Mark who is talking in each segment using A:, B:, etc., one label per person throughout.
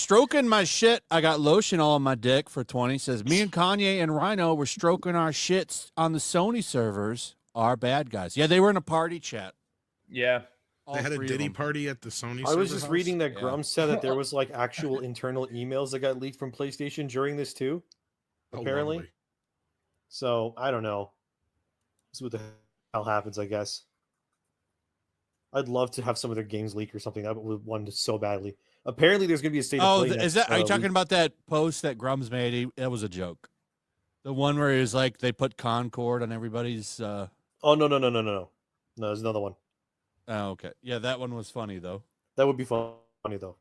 A: Stroking my shit. I got lotion all on my dick for 20. Says, me and Kanye and Rhino were stroking our shits on the Sony servers. Our bad guys. Yeah, they were in a party chat.
B: Yeah.
C: They had a Diddy party at the Sony
D: I was
C: server
D: just
C: house?
D: reading that Grum said that there was like actual internal emails that got leaked from PlayStation during this too. Apparently.
C: lovely.
D: So I don't know. See what the hell happens, I guess. I'd love to have some of their games leak or something. I would want so badly. Apparently, there's going to be a state of play.
A: Is that? Are you talking about that post that Grum's made? That was a joke. The one where he was like, they put Concord on everybody's.
D: Oh no! No, there's another one.
A: Oh, okay. Yeah, that one was funny though.
D: That would be funny though.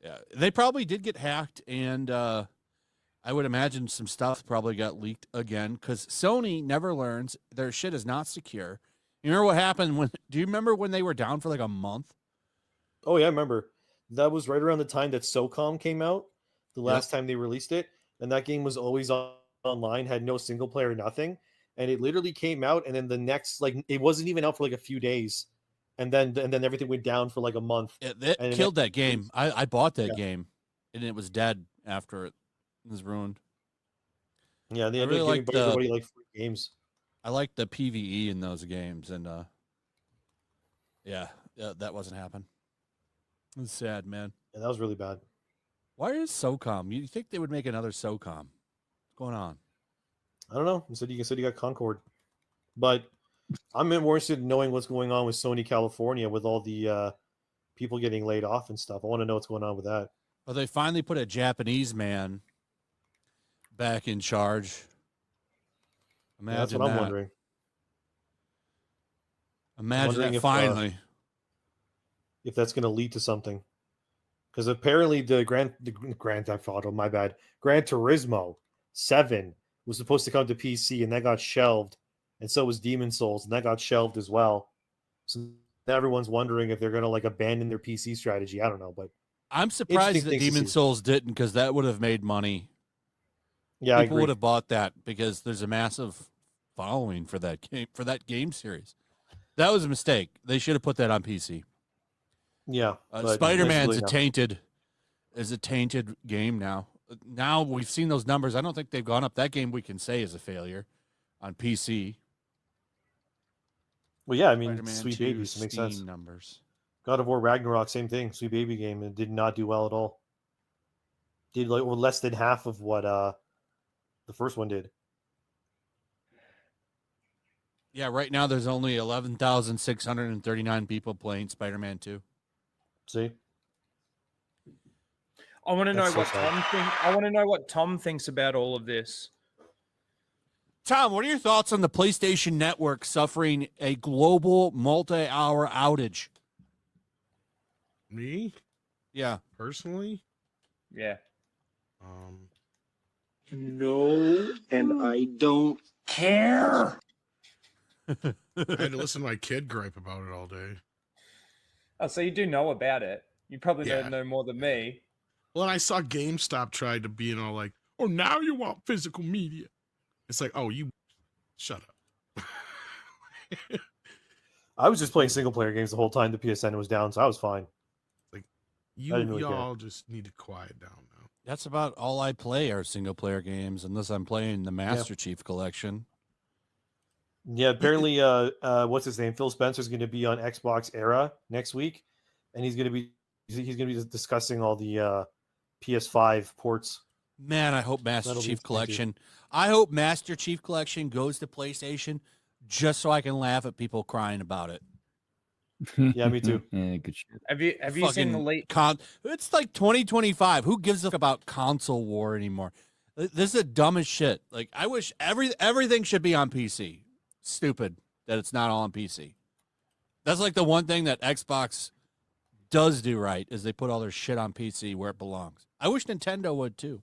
A: Yeah, they probably did get hacked, and I would imagine some stuff probably got leaked again because Sony never learns. Their shit is not secure. You remember what happened when? Do you remember when they were down for like a month?
D: Oh yeah, I remember. That was right around the time that SOCOM came out, the last time they released it, and that game was always online, had no single player, nothing, and it literally came out, and then the next, like, it wasn't even out for like a few days, and then everything went down for like a month.
A: It killed that game. I bought that game, and it was dead after it was ruined.
D: Yeah, they ended up giving everybody like free games.
A: I liked the PvE in those games, and that wasn't happening. It was sad, man.
D: Yeah, that was really bad.
A: Why is SOCOM? You think they would make another SOCOM? What's going on?
D: I don't know. You said you got Concord, but I'm more interested in knowing what's going on with Sony California with all the people getting laid off and stuff. I want to know what's going on with that.
A: Well, they finally put a Japanese man back in charge. Imagine
D: that's what I'm wondering.
A: Imagine that finally.
D: If that's going to lead to something. Because apparently the Gran Theft Auto, my bad, Gran Turismo 7 was supposed to come to PC, and that got shelved. And so was Demon Souls, and that got shelved as well. So now everyone's wondering if they're going to like abandon their PC strategy. I don't know, but
A: I'm surprised that Demon Souls didn't, because that would have made money.
D: Yeah,
A: people would have bought that because there's a massive following for that game series. That was a mistake. They should have put that on PC.
D: Yeah,
A: Spider-Man's a tainted game now. Now we've seen those numbers. I don't think they've gone up. That game we can say is a failure on PC.
D: Well, yeah, I mean,
A: Spider-Man
D: Sweet
A: 2
D: Babies makes
A: Steam
D: sense.
A: Numbers.
D: God of War Ragnarok, same thing. Sweet Baby game, it did not do well at all. Did like less than half of what the first one did.
A: Yeah, right now there's only 11,639 people playing Spider-Man 2.
D: See?
B: I want to know what Tom thinks. I want to know what Tom thinks about all of this.
A: Tom, what are your thoughts on the PlayStation Network suffering a global multi-hour outage?
C: Me?
A: Yeah.
C: Personally?
B: Yeah.
E: No, and I don't care.
C: I had to listen to my kid gripe about it all day.
B: Oh, so you do know about it. You probably don't know more than me.
C: Well, and I saw GameStop try to be all like, oh, now you want physical media. It's like, oh, you shut up.
D: I was just playing single player games the whole time the PSN was down, so I was fine.
C: Like, y'all just need to quiet down now.
A: That's about all I play are single player games, unless I'm playing the Master Chief Collection.
D: Yeah, apparently, what's his name? Phil Spencer's going to be on Xbox Era next week, and he's going to be discussing all the PS5 ports.
A: Man, I hope Master Chief Collection. I hope Master Chief Collection goes to PlayStation just so I can laugh at people crying about it.
D: Yeah, me too.
E: Yeah, good shit.
B: Have you seen the late?
A: It's like 2025. Who gives a fuck about console war anymore? This is the dumbest shit. Like, I wish everything should be on PC. Stupid that it's not all on PC. That's like the one thing that Xbox does do right is they put all their shit on PC where it belongs. I wish Nintendo would too.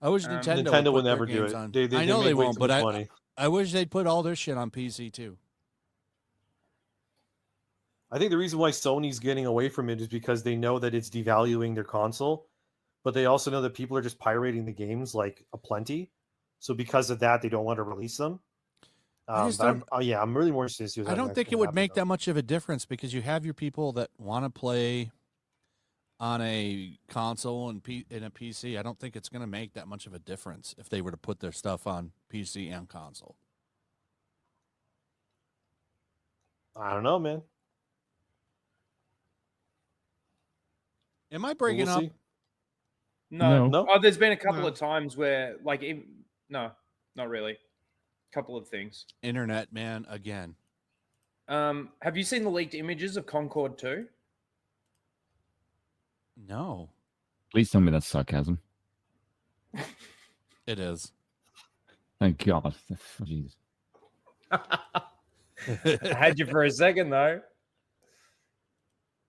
A: I wish
D: Nintendo would never do it.
A: I know they won't, but I wish they'd put all their shit on PC too.
D: I think the reason why Sony's getting away from it is because they know that it's devaluing their console, but they also know that people are just pirating the games like aplenty. So because of that, they don't want to release them. I'm really more interested to see.
A: I don't think it would make that much of a difference because you have your people that want to play on a console and in a PC, I don't think it's going to make that much of a difference if they were to put their stuff on PC and console.
D: I don't know, man.
A: Am I breaking up?
D: See.
B: No.
D: No.
B: Oh, there's been a couple
C: No.
B: of times where, like, no, not really. A couple of things.
A: Internet, man, again.
B: Have you seen the leaked images of Concord 2?
A: No,
F: Please tell me that's sarcasm.
A: it is.
F: Thank God. Jeez.
B: I had you for a second, though.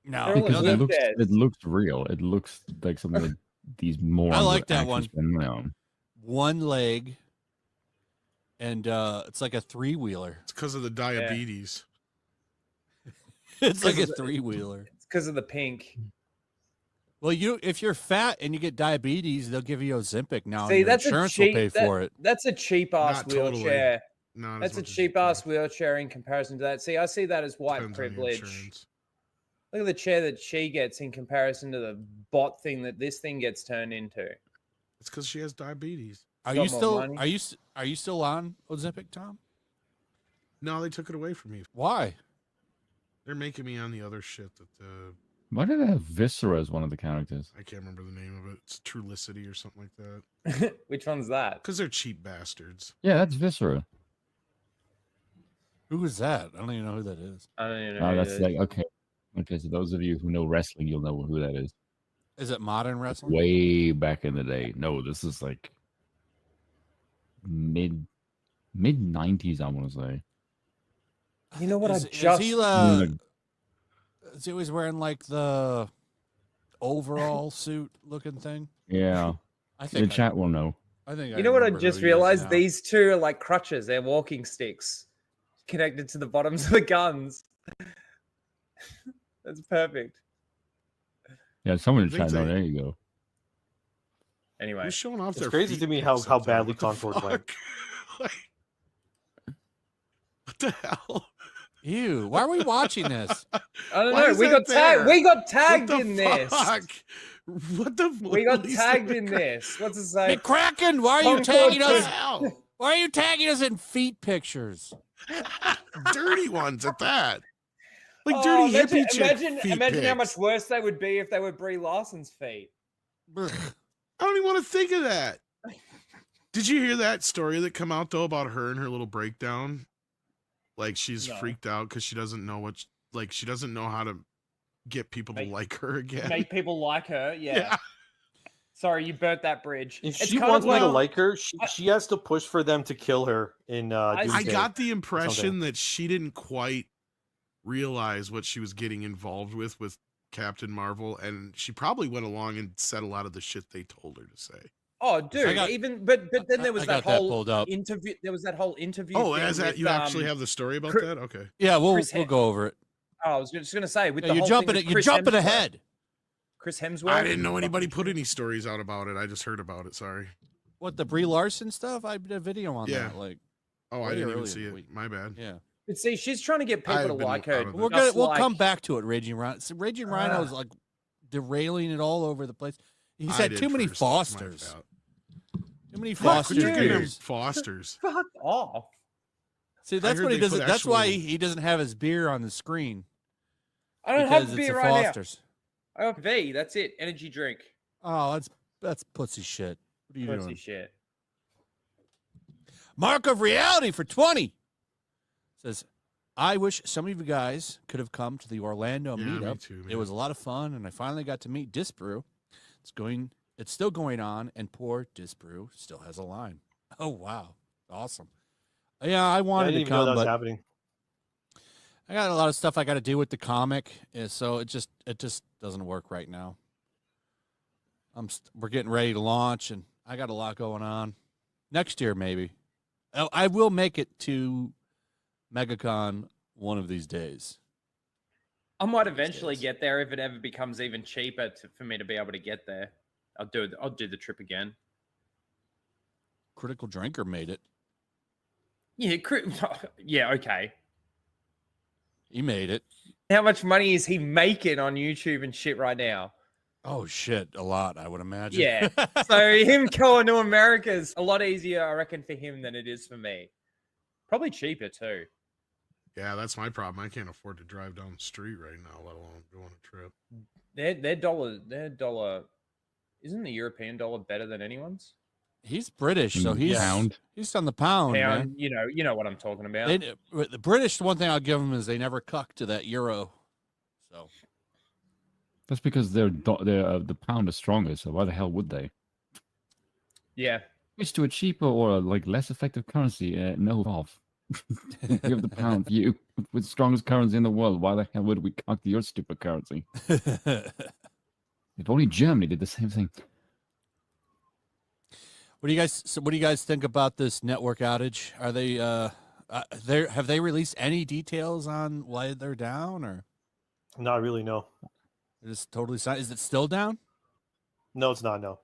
A: No,
B: They're all
F: Because
A: no,
B: look
A: that-
F: it looks real. It looks like something that these morons.
A: I like
F: would
A: that
F: actually
A: one.
F: spend money on.
A: one leg, and it's like a 3-wheeler.
C: It's because of the diabetes.
A: It's like a
B: Because
A: 3-wheeler.
B: It's because of the pink.
A: Well, if you're fat and you get diabetes, they'll give you Ozempic now.
B: See,
A: and your
B: that's
A: insurance
B: a cheap.
A: will pay for it.
B: That's a cheap ass
C: Not totally.
B: wheelchair.
C: Not as
B: That's a
C: much as
B: cheap
C: you
B: ass
C: think.
B: wheelchair in comparison to that. See, I see that as white
C: Depends on your
B: privilege.
C: insurance.
B: Look at the chair that she gets in comparison to the bot thing that this thing gets turned into.
C: It's because she has diabetes.
A: Are
B: got
A: you
B: more
A: still
B: money.
A: are you still on Ozempic, Tom?
C: No, they took it away from me.
A: Why?
C: They're making me on the other shit that
F: Why do they have Viscera as one of the characters?
C: I can't remember the name of it. It's Trulicity or something like that.
B: Which one's that?
C: Because they're cheap bastards.
F: Yeah, that's Viscera.
A: Who is that? I don't even know who that is.
B: I don't even know.
F: Oh,
B: who
F: that's
B: it
F: like
B: is.
F: okay. Okay, so those of you who know wrestling, you'll know who that is.
A: Is it modern wrestling?
F: Way back in the day. No, this is like mid 90s. I want to say.
B: You know what?
A: Is,
B: I
A: is
B: just
A: he,
F: Like,
A: is he always wearing like the overall suit looking thing?
F: yeah,
A: I
F: the
A: think
F: chat will know.
A: I think
B: You know what I
A: remember who
B: just
A: he is
B: realized?
A: now.
B: These two are like crutches. They're walking sticks connected to the bottoms of the guns. That's perfect.
F: Yeah, someone in
C: I
F: chat
C: think
F: know.
C: they-
F: There you go.
B: Anyway,
C: Who's showing off
D: It's
C: their
D: crazy
C: feet
D: to me
C: pics
D: how
C: up there?
D: badly
C: What the
D: Concord went.
C: fuck? Like, what the hell?
A: Ew, why are we watching this?
B: I don't
C: Why
B: know.
C: is
B: We
C: that
B: got tagged.
C: there?
B: We got
C: What
B: tagged
C: the
B: in this.
C: fuck? What the?
B: We got
C: release
B: tagged
C: the
B: in
C: crap?
B: this. What's it say?
A: McCracken, why are you
B: Concord
A: tagging
C: What the
A: us?
C: hell?
A: Why are you tagging us in feet pictures?
C: Dirty ones at that. Like
B: Oh,
C: dirty
B: imagine,
C: hippie chick feet
B: imagine how much
C: pics.
B: worse they would be if they were Brie Larson's feet.
A: Brr.
C: I don't even want to think of that. Did you hear that story that come out though about her and her little breakdown? Like she's
B: No.
C: freaked out because she doesn't know what, like she doesn't know how to get people to
B: Make-
C: like her again.
B: Make people like her. Yeah.
C: Yeah.
B: Sorry, you burnt that bridge.
D: If
B: It's
D: she
B: kind
D: wants
B: of
D: me to
B: like-
D: like her, she has to push for them to kill her in
B: I
C: I
D: Doomsday.
C: got the impression
D: something.
C: that she didn't quite realize what she was getting involved with Captain Marvel, and she probably went along and said a lot of the shit they told her to say.
B: Oh, dude.
A: got-
B: But then
A: I-
B: there was
A: I
B: that
A: got that
B: whole
A: pulled up.
B: interview. There was that whole interview.
C: Oh,
B: thing
C: as that
B: with,
C: you actually have the story about
B: Chris-
C: that? Okay.
A: Yeah, we'll
B: Chris
A: we'll
B: Hem-
A: go over it.
B: Oh, I was just gonna say with
A: Yeah,
B: the
A: you're
B: whole
A: jumping
B: thing with
A: you're
B: Chris
A: jumping
B: Hemsworth.
A: ahead.
B: Chris Hemsworth.
C: I didn't know anybody put any stories out about it. I just heard about it. Sorry.
A: What, the Brie Larson stuff? I did a video on
C: Yeah.
A: that. Like,
C: Oh, I
A: Way
C: didn't
A: early
C: even see
A: in the
C: it.
A: week.
C: My bad.
A: yeah.
B: But see, she's trying to get people
C: I've
B: to
C: been
B: like
C: out
B: her.
C: of it.
A: We'll
B: just
A: we'll come
B: like-
A: back to it, Raging Rhino. So Raging Rhino's like derailing it all over the place. He's
C: I
A: had
C: did
A: too many
C: first. That's my
A: Fosters.
C: fault.
A: Too many
B: Fuck
A: Foster
B: you.
C: Quit drinking them
A: beers.
C: Fosters.
B: Fuck off.
A: See, that's
C: heard
A: what he
C: they put
A: doesn't. That's why
C: actual-
A: he doesn't have his beer on the screen.
B: I don't
A: because
B: have
A: it's
B: beer
A: the
B: right
A: Fosters.
B: now. I got V. That's it. Energy drink.
A: Oh, that's pussy shit. What are you
B: Pussy
A: doing?
B: shit.
A: Mark of Reality for 20 says, I wish some of you guys could have come to the Orlando
C: Yeah, me
A: meetup.
C: too,
A: It
C: man.
A: was a lot of fun, and I finally got to meet Disbrew. It's still going on, and poor Disbrew still has a line. Oh wow, awesome! Yeah, I
D: I
A: wanted
D: didn't
A: to
D: even know that
A: come,
D: was
A: but
D: happening.
A: I got a lot of stuff I got to do with the comic, so it just doesn't work right now. We're getting ready to launch, and I got a lot going on. Next year, maybe. I will make it to MegaCon one of these days.
B: I might eventually get there if it ever becomes even cheaper for me to be able to get there. I'll do the trip again.
A: Critical Drinker made it.
B: Yeah, yeah, okay.
A: He made it.
B: How much money is he making on YouTube and shit right now?
A: Oh shit, a lot, I would imagine.
B: Yeah. So him going to America is a lot easier, I reckon, for him than it is for me. Probably cheaper too.
C: Yeah, that's my problem. I can't afford to drive down the street right now, let alone go on a trip.
B: Their dollar isn't the European dollar better than anyone's?
A: He's British, so
F: In
A: he's
F: pound.
A: he's on the pound, man.
B: Pound, you know what I'm talking about.
A: The British, one thing I'll give them is they never cuck to that euro. So
F: That's because the pound is stronger. So why the hell would they
B: Yeah.
F: switch to a cheaper or like less effective currency? No off. We have the pound view with the strongest currency in the world. Why the hell would we cuck to your stupid currency? If only Germany did the same thing.
A: What do you guys think about this network outage? Are they have they released any details on why they're down, or
D: Not really, no.
A: they're just totally silent? Is it still down?
D: No, it's not. No,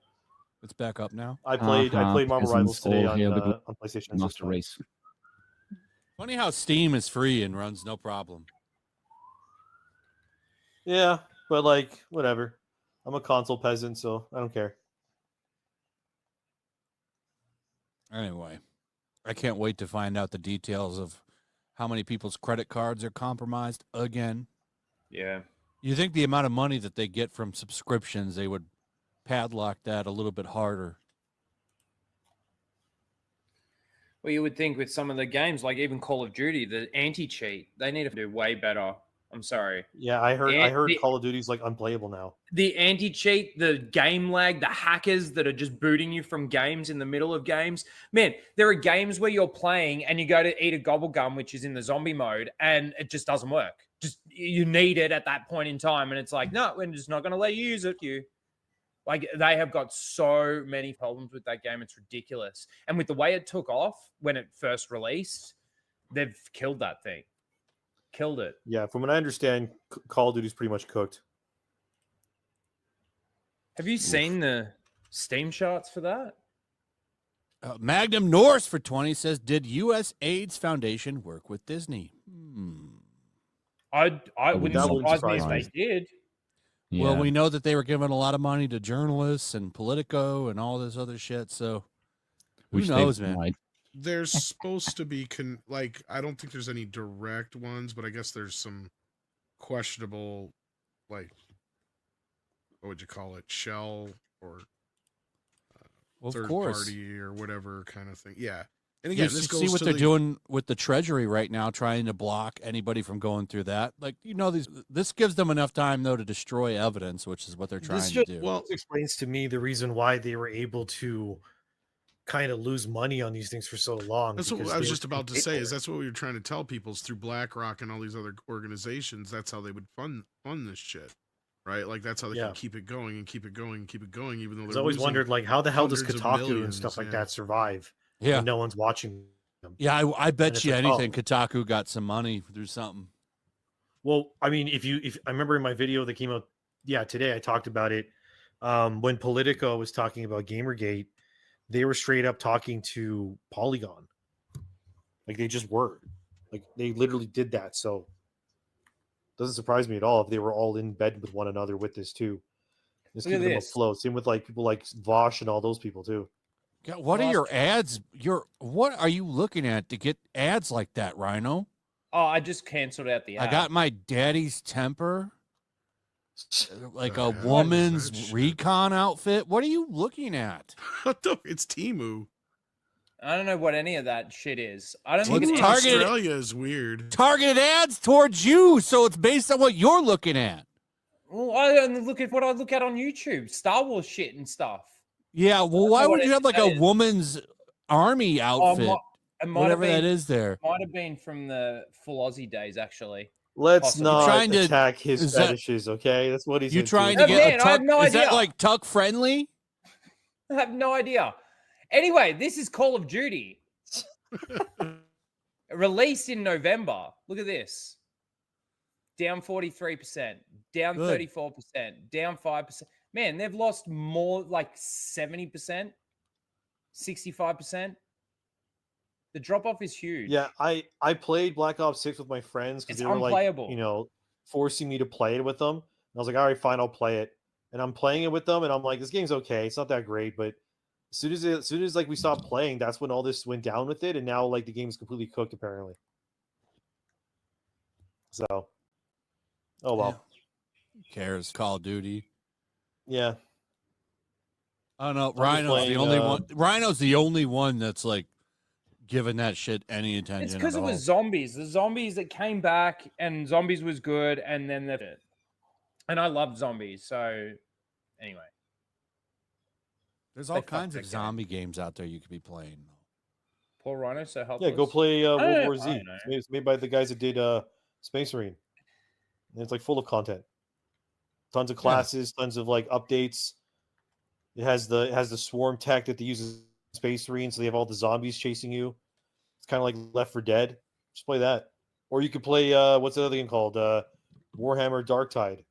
A: It's back up now.
D: I played Marvel Rivals
F: Peasants
D: today
F: all hail the
D: on PlayStation. so it's
F: master
D: fine.
F: race.
A: Funny how Steam is free and runs no problem.
D: Yeah, but like whatever. I'm a console peasant, so I don't care.
A: Anyway, I can't wait to find out the details of how many people's credit cards are compromised again.
B: Yeah.
A: You think the amount of money that they get from subscriptions, they would padlock that a little bit harder.
B: Well, you would think with some of the games, like even Call of Duty, the anti-cheat, they need to do way better. I'm sorry.
D: Yeah, I heard
B: The-
D: Call of Duty's like unplayable now.
B: The anti-cheat, the game lag, the hackers that are just booting you from games in the middle of games. Man, there are games where you're playing and you go to eat a gobble gum, which is in the zombie mode, and it just doesn't work. Just you need it at that point in time, and it's like, no, we're just not going to let you use it. Like they have got so many problems with that game, it's ridiculous. And with the way it took off when it first released, they've killed that thing. Killed it.
D: Yeah, from what I understand, Call of Duty's pretty much cooked.
B: Have you seen the Steam charts for that?
A: Magnum Norse for 20 says, did U.S. AIDS Foundation work with Disney?
B: I
F: would
B: wouldn't
D: that wouldn't
B: surprise me if
D: surprise
B: they did.
F: Yeah.
A: Well, we know that they were giving a lot of money to journalists and Politico and all this other shit. So who
F: Which they've
A: knows, man?
F: denied.
C: There's supposed to be I don't think there's any direct ones, but I guess there's some questionable, like, what would you call it, shell or
A: Well, of
C: third
A: course.
C: party or whatever kind of thing. Yeah, and
A: You
C: again, this goes
A: see what
C: to
A: they're
C: the,
A: doing with the Treasury right now, trying to block anybody from going through that. Like, this gives them enough time, though, to destroy evidence, which is what they're trying to do.
D: Well, explains to me the reason why they were able to kind of lose money on these things for so long.
C: That's what
D: because
C: I was
D: they
C: just
D: were
C: about to
D: paid
C: say.
D: for
C: Is
D: it.
C: that's what we were trying to tell people is through BlackRock and all these other organizations. That's how they would fund this shit, right? Like that's how they
D: Yeah.
C: can keep it going and keep it going and keep it going, even though
D: I've
C: they're
D: always
C: losing
D: wondered, like, how the hell does
C: hundreds of
D: Kotaku and
C: millions,
D: stuff like
C: yeah.
D: that survive?
A: Yeah.
D: when no one's watching them.
A: Yeah, I bet
D: it's
A: you
D: like,
A: anything Kotaku got some money through something.
D: Well, I mean, if I remember in my video that came out, today I talked about it. When Politico was talking about Gamergate, they were straight up talking to Polygon. Like they just were. Like they literally did that. So doesn't surprise me at all if they were all in bed with one another with this too. Just
B: Look at
D: keeping them
B: this.
D: afloat. Same with like people like Vosh and all those people too.
A: God, what are
B: Well,
A: your ads? What are you looking at to get ads like that, Rhino?
B: Oh, I just canceled out the ad.
A: I got my daddy's temper, like
C: The
A: a
C: hell is
A: woman's
C: that shit?
A: recon outfit. What are you looking at?
C: What the? It's Temu.
B: I don't know what any of that shit is. I don't
A: Well,
B: think
A: it's
B: it's
A: targeted-
C: Australia is weird.
A: Targeted ads towards you, so it's based on what you're looking at.
B: Well, I only look at what I look at on YouTube, Star Wars shit and stuff.
A: Yeah, well, why
B: know
A: would
B: what
A: you have like a
B: that is.
A: woman's army outfit?
B: It might
A: Whatever
B: have been,
A: that is there.
B: Might have been from the full Aussie days, actually.
D: Let's
B: Possibly.
D: not
A: Trying to-
D: attack his
A: is that-
D: fetishes, okay? That's what he's
A: You
D: into.
A: trying to
B: No,
A: get
B: man,
A: a
B: I have
A: tuck?
B: no
A: Is that
B: idea.
A: like tuck friendly?
B: I have no idea. Anyway, this is Call of Duty. Released in November. Look at this. Down 43%, down
A: Good.
B: 34%, down 5%. Man, they've lost more like 70%, 65%. The drop off is huge.
D: Yeah, I played Black Ops 6 with my friends because
B: It's
D: they were
B: unplayable.
D: like, forcing me to play it with them. And I was like, all right, fine, I'll play it. and I'm playing it with them, and I'm like, this game's okay. It's not that great, but as soon as like we stopped playing, that's when all this went down with it, and now like the game's completely cooked apparently. So, oh well,
A: Who cares? Call of Duty.
D: yeah.
A: I don't know.
D: just
A: Rhino's
D: playing,
A: the only one. Rhino's the only one that's like giving that shit any attention.
B: It's because
A: at
B: it
A: all.
B: was zombies. The zombies that came back and zombies was good, and then the and I loved zombies. So anyway,
A: There's all
B: fucked
A: kinds
B: that
A: of
B: game.
A: zombie games out there you could be playing.
B: poor Rhino, so helpless.
D: Yeah, go play World
B: I
D: War Z.
B: know.
D: It's made by the guys that did Space Marine. And it's like full of content. Tons of classes, tons of like updates. It has the swarm tech that they use in Space Marine, so they have all the zombies chasing you. It's kind of like Left 4 Dead. Just play that. Or you could play what's the other game called? Warhammer Darktide.